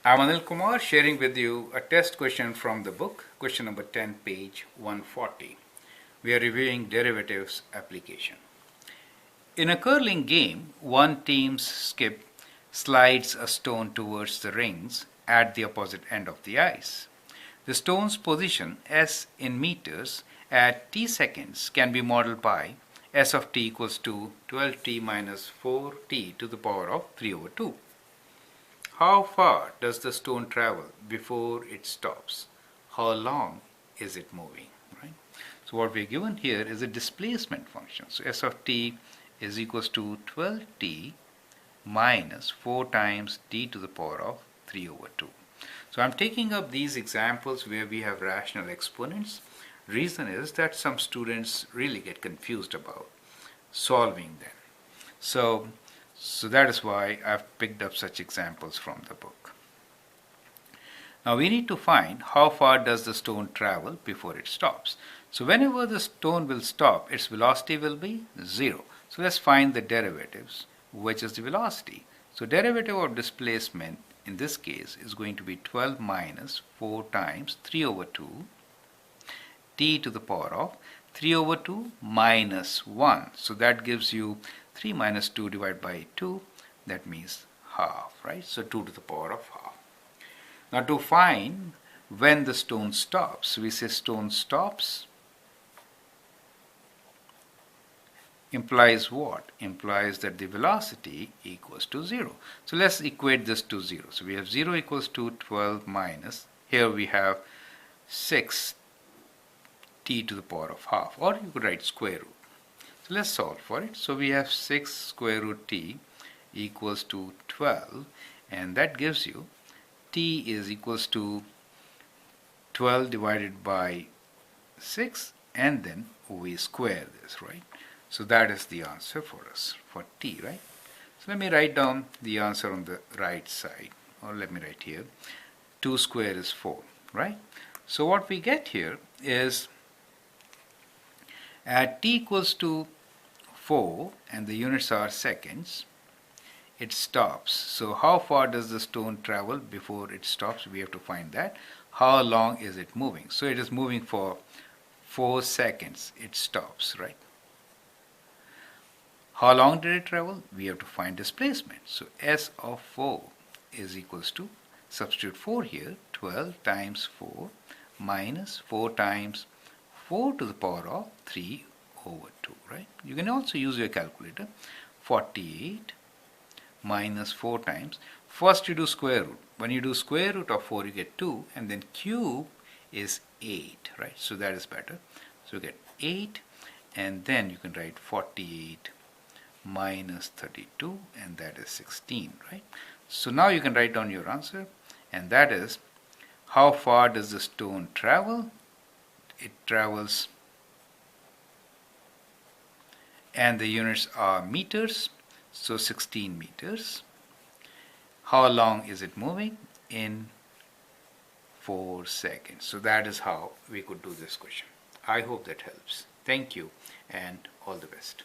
I'm Anil Kumar sharing with you a test question from the book, question number 10, page 140. We are reviewing derivatives application. In a curling game, one team's skip slides a stone towards the rings at the opposite end of the ice. The stone's position, s in meters, at t seconds can be modeled by s of t equals to 12t minus 4t to the power of 3 over 2. How far does the stone travel before it stops? How long is it moving? Right? So what we're given here is a displacement function. So s of t is equals to 12t minus 4 times t to the power of 3 over 2. So I'm taking up these examples where we have rational exponents. Reason is that some students really get confused about solving them. So that is why I've picked up such examples from the book. Now we need to find how far does the stone travel before it stops. So whenever the stone will stop, its velocity will be 0. So let's find the derivatives, which is the velocity. So derivative of displacement in this case is going to be 12 minus 4 times 3 over 2 t to the power of 3 over 2 minus 1. So that gives you 3 minus 2 divided by 2. That means half, right? So 2 to the power of half. Now to find when the stone stops, we say stone stops implies what? Implies that the velocity equals to 0. So let's equate this to 0. So we have 0 equals to 12 minus, here we have 6 t to the power of half, or you could write square root. So let's solve for it. So we have 6 square root t equals to 12, and that gives you t is equals to 12 divided by 6, and then we square this, right? So that is the answer for us, for t, right? So let me write down the answer on the right side, or let me write here. 2 square is 4, right? So what we get here is at t equals to 4 and the units are seconds, it stops. So how far does the stone travel before it stops? We have to find that. How long is it moving? So it is moving for 4 seconds. It stops, right? How long did it travel? We have to find displacement. So s of 4 is equals to, substitute 4 here, 12 times 4 minus 4 times 4 to the power of 3 over 2, right? You can also use your calculator. 48 minus 4 times, first you do square root. When you do square root of 4, you get 2, and then cube is 8, right? So that is better. So you get 8, and then you can write 48 minus 32, and that is 16, right? So now you can write down your answer, and that is, how far does the stone travel? It travels, and the units are meters, so 16 meters. How long is it moving? In 4 seconds. So that is how we could do this question. I hope that helps. Thank you, and all the best.